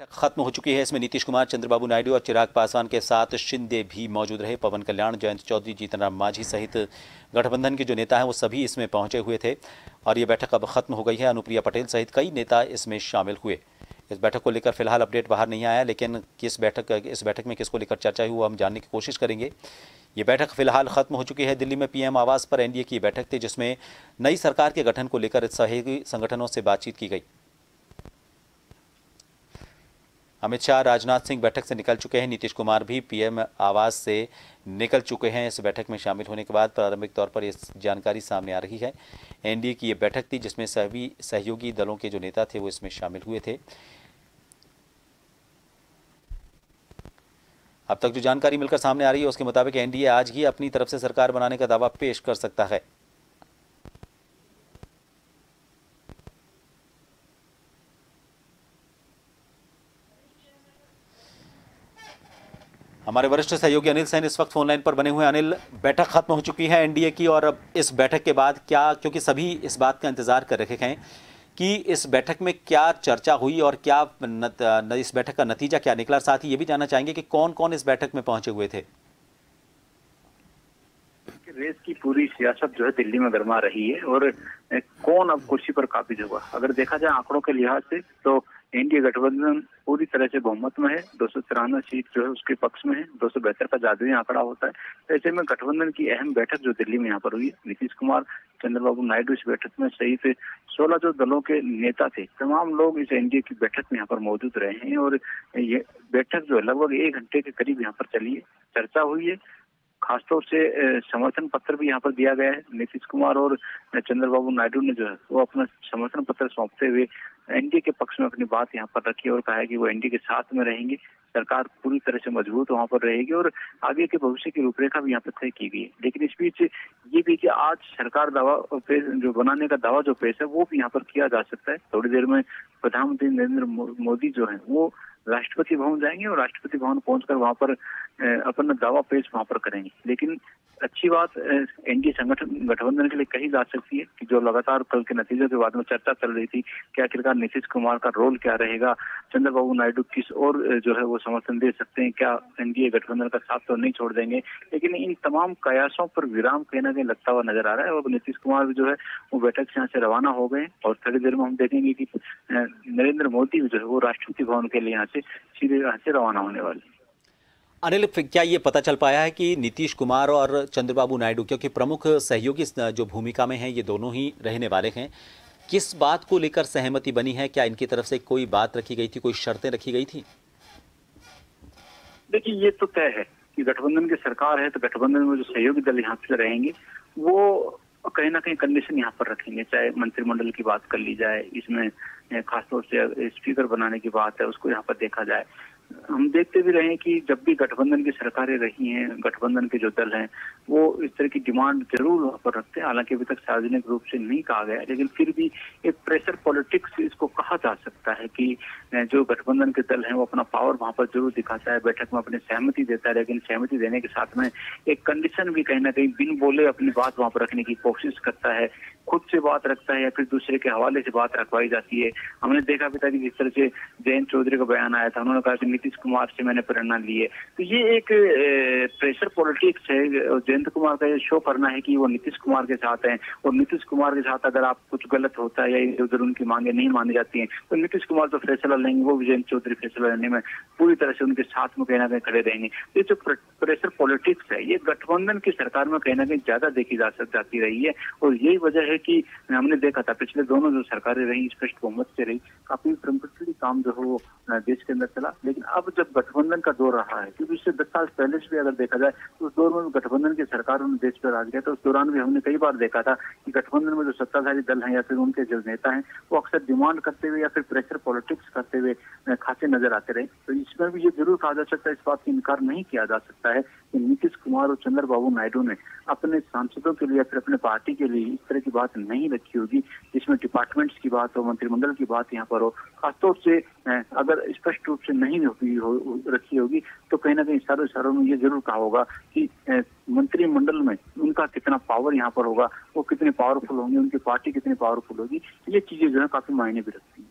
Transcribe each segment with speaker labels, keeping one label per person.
Speaker 1: बैठक खत्म हो चुकी है। इसमें नीतीश कुमार, चंद्रबाबू नायडू और चिराग पासवान के साथ शिंदे भी मौजूद रहे। पवन कल्याण, जयंत चौधरी, जीतन राम मांझी सहित गठबंधन के जो नेता हैं वो सभी इसमें पहुंचे हुए थे और ये बैठक अब खत्म हो गई है। अनुप्रिया पटेल सहित कई नेता इसमें शामिल हुए। इस बैठक को लेकर फिलहाल अपडेट बाहर नहीं आया, लेकिन इस बैठक में किसको लेकर चर्चा हुई वो हम जानने की कोशिश करेंगे। ये बैठक फिलहाल खत्म हो चुकी है। दिल्ली में पीएम आवास पर एनडीए की बैठक थी, जिसमें नई सरकार के गठन को लेकर सहयोगी संगठनों से बातचीत की गई। अमित शाह, राजनाथ सिंह बैठक से निकल चुके हैं। नीतीश कुमार भी पीएम आवास से निकल चुके हैं। इस बैठक में शामिल होने के बाद प्रारंभिक तौर पर इस जानकारी सामने आ रही है। एनडीए की ये बैठक थी जिसमें सभी सहयोगी दलों के जो नेता थे वो इसमें शामिल हुए थे। अब तक जो जानकारी मिलकर सामने आ रही है उसके मुताबिक एनडीए आज ही अपनी तरफ से सरकार बनाने का दावा पेश कर सकता है। हमारे वरिष्ठ सहयोगी अनिल सैन इस वक्त फोनलाइन पर बने हुए हैं। अनिल, बैठक खत्म हो चुकी है एनडीए की और अब इस बैठक के बाद क्या, क्योंकि सभी इस बात का इंतजार कर रहे हैं कि इस बैठक में क्या चर्चा हुई और क्या इस बैठक का नतीजा क्या निकला। साथ ही ये भी जानना चाहेंगे कि कौन कौन इस बैठक में पहुंचे हुए थे।
Speaker 2: रेस की पूरी सियासत जो है दिल्ली में गरमा रही है और कौन अब कुर्सी पर काबिज होगा। अगर देखा जाए आंकड़ों के लिहाज से तो एनडीए गठबंधन पूरी तरह से बहुमत में है। 293 सीट जो है उसके पक्ष में है। 272 का जादुई आंकड़ा होता है। ऐसे में गठबंधन की अहम बैठक जो दिल्ली में यहाँ पर हुई, नीतीश कुमार, चंद्रबाबू नायडू इस बैठक में सहित 16 जो दलों के नेता थे, तमाम लोग इस एनडीए की बैठक में यहाँ पर मौजूद रहे हैं और ये बैठक जो है लगभग 1 घंटे के करीब यहाँ पर चली है, चर्चा हुई है। खासतौर से समर्थन पत्र भी यहाँ पर दिया गया है। नीतीश कुमार और चंद्रबाबू नायडू ने जो है वो अपना समर्थन पत्र सौंपते हुए एनडीए के पक्ष में अपनी बात यहाँ पर रखी और कहा है कि वो एनडीए के साथ में रहेंगे, सरकार पूरी तरह से मजबूत वहाँ पर रहेगी और आगे के भविष्य की रूपरेखा भी यहाँ पर तय की गई है। लेकिन इस बीच ये भी कि आज सरकार दावा जो बनाने का दावा जो पेश है वो भी यहाँ पर किया जा सकता है। थोड़ी देर में प्रधानमंत्री नरेंद्र मोदी जो है वो राष्ट्रपति भवन जाएंगे और राष्ट्रपति भवन पहुंचकर वहां पर अपना दावा पेश वहां पर करेंगे। लेकिन अच्छी बात एनडीए संगठन गठबंधन के लिए कही जा सकती है कि जो लगातार कल के नतीजों के बाद में चर्चा चल रही थी कि आखिरकार नीतीश कुमार का रोल क्या रहेगा, चंद्रबाबू नायडू किस और जो है वो समर्थन दे सकते हैं, क्या एनडीए गठबंधन का साथ तो नहीं छोड़ देंगे। लेकिन इन तमाम कयासों पर विराम कहीं ना कहीं लगता हुआ नजर आ रहा है और नीतीश कुमार भी जो है वो बैठक से यहाँ से रवाना हो गए और थोड़ी देर में हम देखेंगे कि नरेंद्र मोदी जो है वो राष्ट्रपति भवन के लिए यहाँ से सीधे यहाँ से रवाना होने वाले।
Speaker 1: अनिल, क्या ये पता चल पाया है कि नीतीश कुमार और चंद्रबाबू नायडू, क्योंकि प्रमुख सहयोगी जो भूमिका में हैं ये दोनों ही रहने वाले हैं, किस बात को लेकर सहमति बनी है? क्या इनकी तरफ से कोई बात रखी गई थी, कोई शर्तें रखी गई थी?
Speaker 2: देखिए, ये तो तय है कि गठबंधन की सरकार है तो गठबंधन में जो सहयोगी दल यहाँ पे रहेंगे वो कहीं ना कहीं कंडीशन यहाँ पर रखेंगे। चाहे मंत्रिमंडल की बात कर ली जाए, इसमें खासतौर से स्पीकर बनाने की बात है उसको यहाँ पर देखा जाए। हम देखते भी रहे कि जब भी गठबंधन की सरकारें रही हैं, गठबंधन के जो दल हैं वो इस तरह की डिमांड जरूर वहाँ पर रखते हैं। हालांकि अभी तक सार्वजनिक रूप से नहीं कहा गया, लेकिन फिर भी एक प्रेशर पॉलिटिक्स इसको कहा जा सकता है कि जो गठबंधन के दल हैं वो अपना पावर वहाँ पर जरूर दिखाता है, बैठक में अपनी सहमति देता है, लेकिन सहमति देने के साथ में एक कंडीशन भी कहीं ना कहीं बिन बोले अपनी बात वहाँ पर रखने की कोशिश करता है, खुद से बात रखता है या फिर दूसरे के हवाले से बात रखवाई जाती है। हमने देखा भी था कि जिस तरह से जयंत चौधरी का बयान आया था, उन्होंने कहा कि नीतीश कुमार से मैंने प्रेरणा ली है। तो ये एक प्रेशर पॉलिटिक्स है। जयंत कुमार का ये शो करना है कि वो नीतीश कुमार के साथ हैं और नीतीश कुमार के साथ अगर आप कुछ गलत होता है या इधर उधर उनकी मांगे नहीं मानी जाती हैं तो नीतीश कुमार तो फैसला लेंगे, वो भी जयंत चौधरी फैसला लेने में पूरी तरह से उनके साथ में कहीं ना कहीं खड़े रहेंगे। ये जो प्रेशर पॉलिटिक्स है ये गठबंधन की सरकार में कहीं ना कहीं ज्यादा देखी जाती रही है और यही वजह है कि हमने देखा था पिछले दोनों जो सरकारें रही स्पष्ट बहुमत से रही, काफी प्रमुखली काम जो है वो देश के अंदर चला। लेकिन अब जब गठबंधन का दौर रहा है, क्योंकि इससे 10 साल पहले से भी अगर देखा जाए तो उस दौर में गठबंधन की सरकारों ने देश पर राज किया, तो उस दौरान भी हमने कई बार देखा था कि गठबंधन में जो सत्ताधारी दल हैं या फिर उनके जो नेता हैं वो अक्सर डिमांड करते हुए या फिर प्रेशर पॉलिटिक्स करते हुए खासे नजर आते रहे। तो इसमें भी ये जरूर कहा जा सकता है, इस बात की इनकार नहीं किया जा सकता है कि नीतीश कुमार और चंद्रबाबू नायडू ने अपने सांसदों के लिए या फिर अपने पार्टी के लिए इस तरह की बात नहीं रखी होगी जिसमें डिपार्टमेंट्स की बात हो, मंत्रिमंडल की बात यहाँ पर हो। खासतौर से अगर स्पष्ट रूप से नहीं रखी होगी तो कहीं ना कहीं इशारों में ये जरूर कहा होगा कि मंत्रिमंडल में उनका कितना पावर यहाँ पर होगा, वो कितने पावरफुल होंगे, उनकी पार्टी कितनी पावरफुल होगी। ये चीजें जो है काफी मायने भी रखती हैं।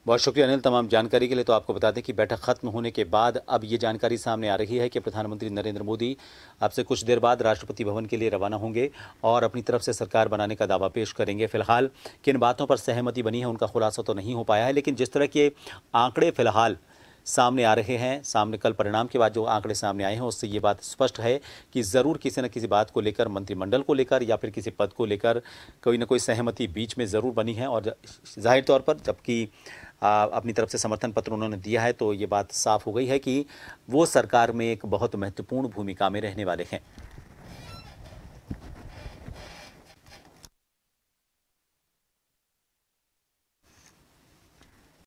Speaker 1: बहुत शुक्रिया अनिल तमाम जानकारी के लिए। तो आपको बता दें कि बैठक खत्म होने के बाद अब ये जानकारी सामने आ रही है कि प्रधानमंत्री नरेंद्र मोदी अब से कुछ देर बाद राष्ट्रपति भवन के लिए रवाना होंगे और अपनी तरफ से सरकार बनाने का दावा पेश करेंगे। फिलहाल किन बातों पर सहमति बनी है उनका खुलासा तो नहीं हो पाया है, लेकिन जिस तरह के आंकड़े फिलहाल सामने आ रहे हैं, सामने कल परिणाम के बाद जो आंकड़े सामने आए हैं उससे ये बात स्पष्ट है कि ज़रूर किसी न किसी बात को लेकर, मंत्रिमंडल को लेकर या फिर किसी पद को लेकर कोई ना कोई सहमति बीच में ज़रूर बनी है। और जाहिर तौर पर जबकि अपनी तरफ से समर्थन पत्र उन्होंने दिया है तो ये बात साफ हो गई है कि वो सरकार में एक बहुत महत्वपूर्ण भूमिका में रहने वाले हैं।